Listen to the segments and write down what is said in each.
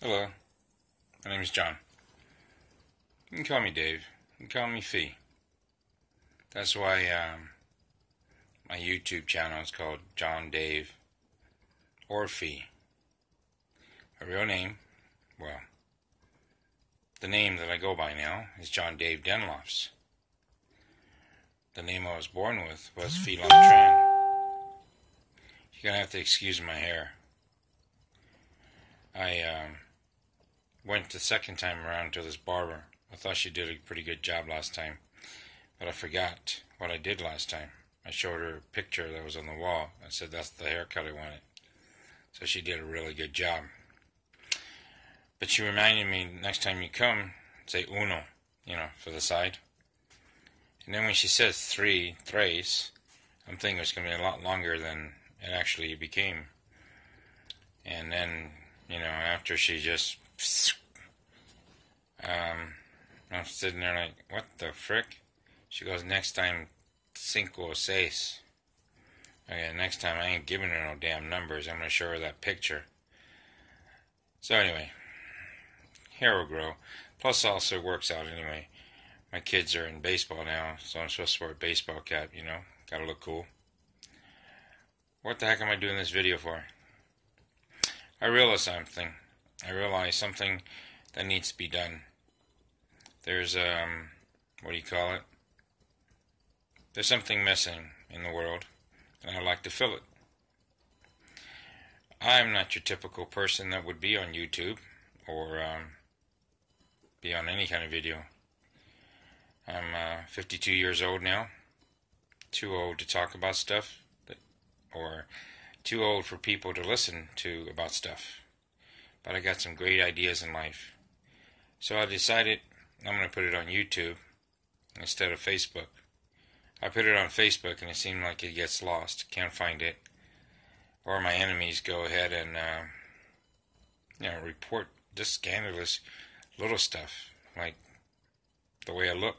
Hello, my name is John. You can call me Dave. You can call me Fee. That's why my YouTube channel is called John, Dave, or Fee. My real name, well, the name that I go by now is John Dave Denlofs. The name I was born with was Fee Long Tran. You're going to have to excuse my hair. I went the second time around to this barber. I thought she did a pretty good job last time, but I forgot what I did last time. I showed her a picture that was on the wall. I said that's the haircut I wanted. So she did a really good job. But she reminded me, next time you come, say uno, for the side. And then when she says tres, I'm thinking it's going to be a lot longer than it actually became. And then, after she just... I'm sitting there like, what the frick? She goes, next time, cinco o seis. Okay, next time I ain't giving her no damn numbers. I'm going to show her that picture. So anyway, hair will grow. Plus also it works out anyway. My kids are in baseball now, so I'm supposed to wear a baseball cap, Gotta look cool. What the heck am I doing this video for? I realized something. That needs to be done. There's, what do you call it? There's something missing in the world, and I'd like to fill it. I'm not your typical person that would be on YouTube, or be on any kind of video. I'm 52 years old now. Too old to talk about stuff, or too old for people to listen to about stuff. But I got some great ideas in life. So I decided I'm going to put it on YouTube instead of Facebook. I put it on Facebook and it seemed like it gets lost. Can't find it. Or my enemies go ahead and, report just scandalous little stuff. Like the way I look.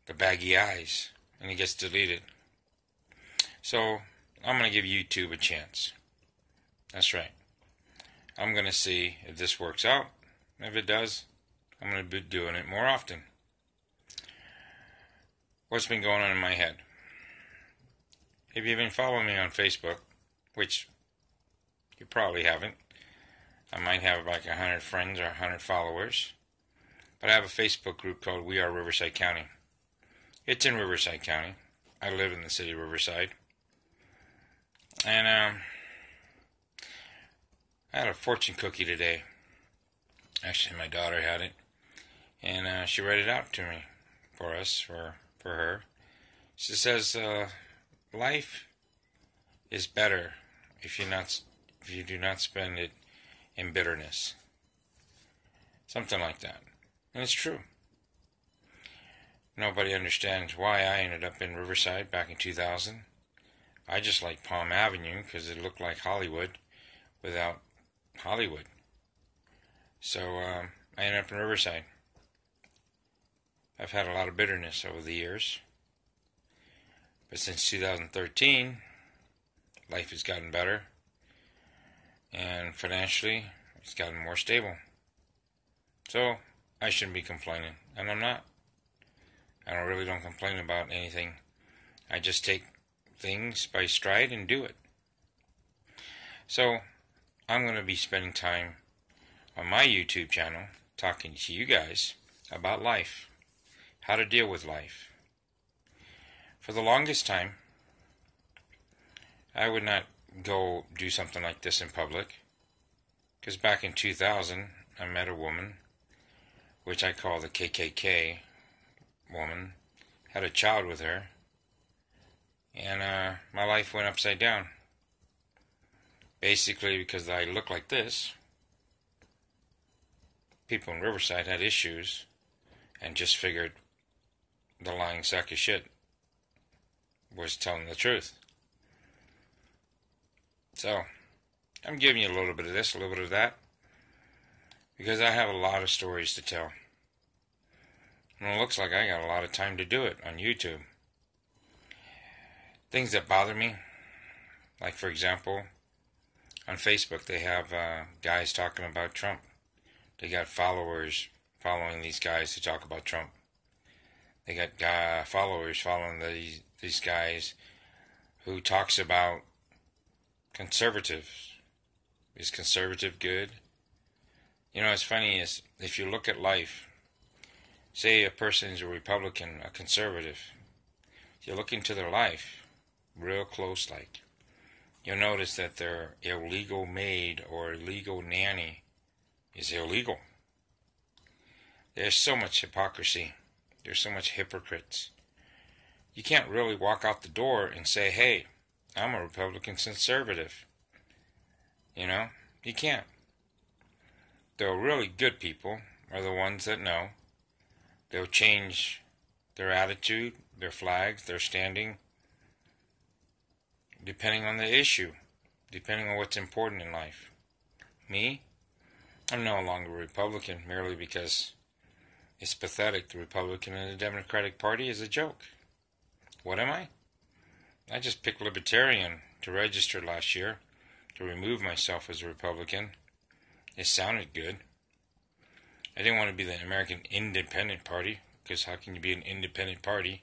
The baggy eyes. And it gets deleted. So I'm going to give YouTube a chance. That's right. I'm going to see if this works out. If it does, I'm going to be doing it more often. What's been going on in my head? If you've been following me on Facebook, which you probably haven't, I might have like 100 friends or 100 followers, but I have a Facebook group called We Are Riverside County. It's in Riverside County. I live in the city of Riverside. And I had a fortune cookie today. Actually, my daughter had it, and she read it out to me for her. She says, "Life is better if you do not spend it in bitterness." Something like that, and it's true. Nobody understands why I ended up in Riverside back in 2000. I just like Palm Avenue because it looked like Hollywood without Hollywood. So I ended up in Riverside. I've had a lot of bitterness over the years. But since 2013, life has gotten better. And financially, it's gotten more stable. So I shouldn't be complaining. And I'm not. I don't complain about anything. I just take things by stride and do it. So I'm going to be spending time on my YouTube channel talking to you guys about life, how to deal with life. For the longest time, I would not go do something like this in public, because back in 2000 I met a woman, which I call the KKK woman, had a child with her, and my life went upside down. Basically because I look like this, people in Riverside had issues and just figured the lying sack of shit was telling the truth. So, I'm giving you a little bit of this, a little bit of that, because I have a lot of stories to tell. And it looks like I got a lot of time to do it on YouTube. Things that bother me, like for example, On Facebook, they have guys talking about Trump. They got followers following these guys who talk about Trump. They got followers following these guys who talks about conservatives. Is conservative good? You know, what's funny is if you look at life, say a person is a Republican, a conservative, you look into their life real close like, you'll notice that their illegal maid or illegal nanny is illegal. There's so much hypocrisy. There's so much hypocrites. You can't really walk out the door and say, hey, I'm a Republican conservative. You know, you can't. The really good people are the ones that know. They'll change their attitude, their flags, their standing, depending on the issue, depending on what's important in life. Me, I'm no longer a Republican merely because it's pathetic. The Republican and the Democratic Party is a joke. What am I? I just picked Libertarian to register last year to remove myself as a Republican. It sounded good. I didn't want to be the American Independent Party, because how can you be an independent party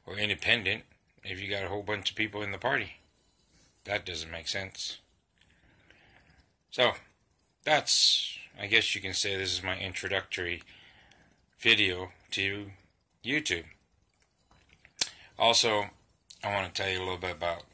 or independent if you got a whole bunch of people in the party? That doesn't make sense. So, that's, I guess you can say this is my introductory video to YouTube. Also, I want to tell you a little bit about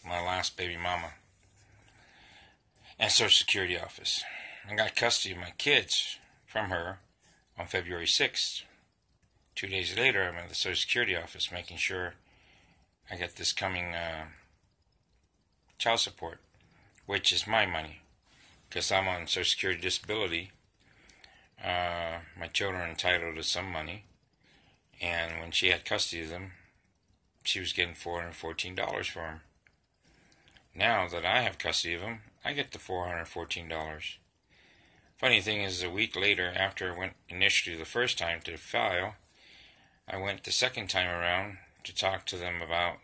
my last baby mama and Social Security office. I got custody of my kids from her on February 6th. 2 days later, I'm at the Social Security office making sure I get this coming child support, which is my money, because I'm on Social Security disability. My children are entitled to some money, and when she had custody of them, she was getting $414 for them. Now that I have custody of them, I get the $414. Funny thing is, a week later, after I went initially the first time to file, I went the second time around to talk to them about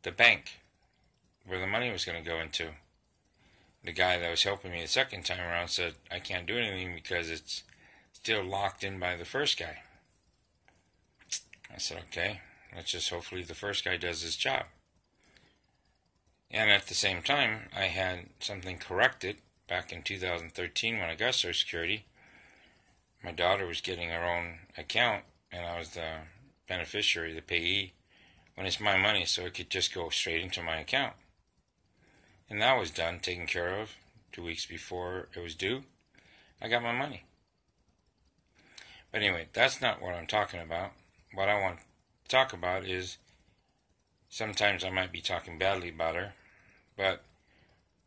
the bank, where the money was going to go into. The guy that was helping me the second time around said, I can't do anything because it's still locked in by the first guy. I said, okay, let's just hopefully the first guy does his job. And at the same time, I had something corrected back in 2013 when I got Social Security. My daughter was getting her own account, and I was the beneficiary, the payee, when it's my money, so it could just go straight into my account. And that was done, taken care of, 2 weeks before it was due. I got my money. But anyway, that's not what I'm talking about. What I want to talk about is, sometimes I might be talking badly about her, but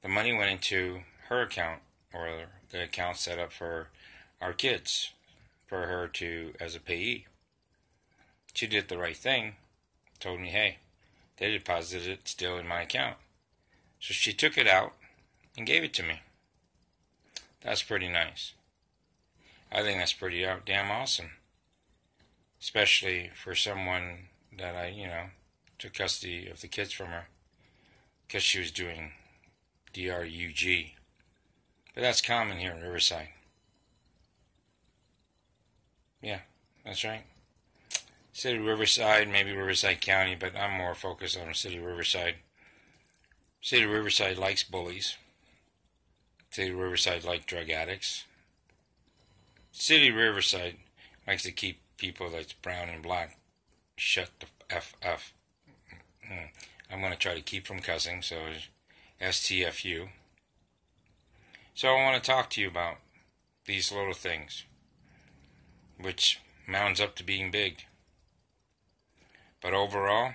the money went into her account, or the account set up for our kids, for her to, as a payee. She did the right thing, told me, hey, they deposited it still in my account. So she took it out and gave it to me. That's pretty nice. I think that's pretty damn awesome. Especially for someone that I, took custody of the kids from her, because she was doing DRUG. But that's common here in Riverside. Yeah, that's right. City of Riverside, maybe Riverside County, but I'm more focused on the City of Riverside. City of Riverside likes bullies. City of Riverside likes drug addicts. City of Riverside likes to keep people that's brown and black shut the F up. I'm going to try to keep from cussing, so STFU. So I want to talk to you about these little things, which mounds up to being big. But overall,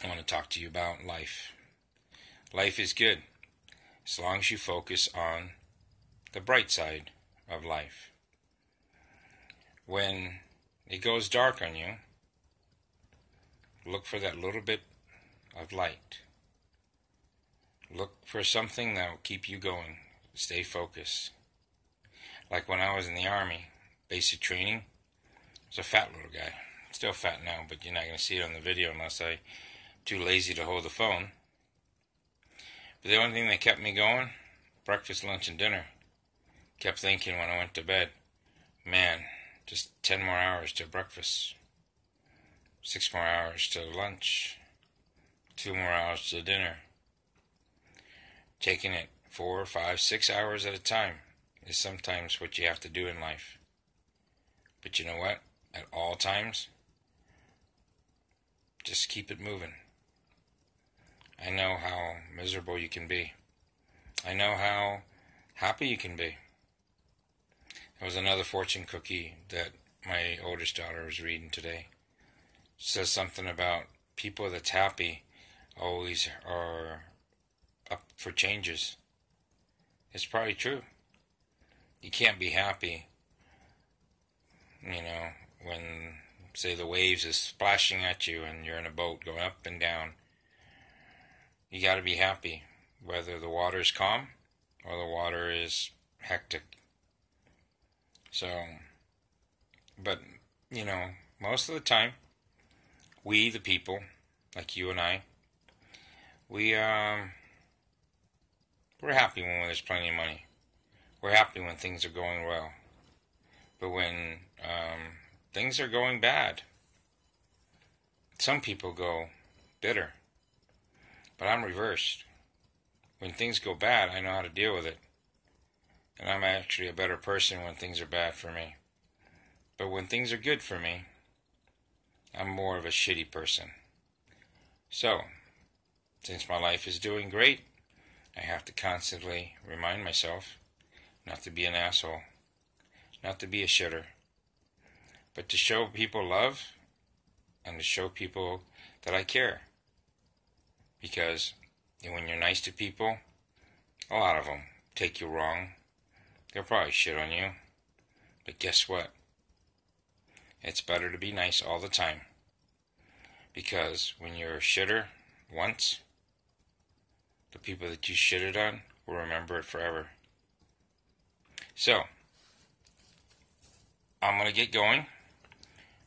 I want to talk to you about life. Life is good, as long as you focus on the bright side of life. When it goes dark on you, look for that little bit of light. Look for something that will keep you going. Stay focused. Like when I was in the Army, basic training, I was a fat little guy. Still fat now, but you're not going to see it on the video unless I'm too lazy to hold the phone. But the only thing that kept me going, breakfast, lunch, and dinner. Kept thinking when I went to bed, man, just 10 more hours to breakfast, 6 more hours to lunch, 2 more hours to dinner. Taking it 4, 5, 6 hours at a time is sometimes what you have to do in life. But you know what? At all times, just keep it moving. I know how miserable you can be. I know how happy you can be. There was another fortune cookie that my oldest daughter was reading today. It says something about people that's happy always are up for changes. It's probably true. You can't be happy, when, say, the waves is splashing at you and you're in a boat going up and down. You got to be happy, whether the water is calm or the water is hectic. So, but, most of the time, we, the people, like you and I, we're happy when there's plenty of money. We're happy when things are going well. But when things are going bad, some people go bitter. But I'm reversed. When things go bad, I know how to deal with it. And I'm actually a better person when things are bad for me. But when things are good for me, I'm more of a shitty person. So, since my life is doing great, I have to constantly remind myself not to be an asshole, not to be a shitter, but to show people love and to show people that I care. Because when you're nice to people, a lot of them take you wrong. They'll probably shit on you. But guess what? It's better to be nice all the time. Because when you're a shitter once, the people that you shitted on will remember it forever. So, I'm going to get going.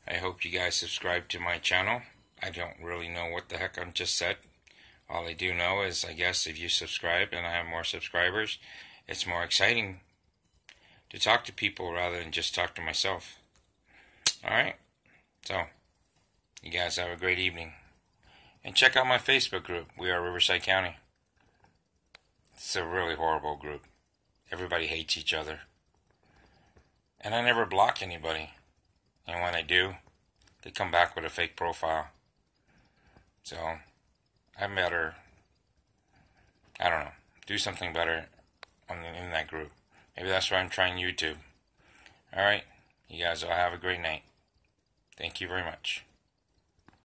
I hope you guys subscribe to my channel. I don't really know what the heck I just said. All I do know is, I guess, if you subscribe and I have more subscribers, it's more exciting to talk to people rather than just talk to myself. Alright? So, you guys have a great evening. And check out my Facebook group. We are Riverside County. It's a really horrible group. Everybody hates each other. And I never block anybody. And when I do, they come back with a fake profile. So, I better, do something better in that group. Maybe that's why I'm trying YouTube. Alright, you guys all have a great night. Thank you very much.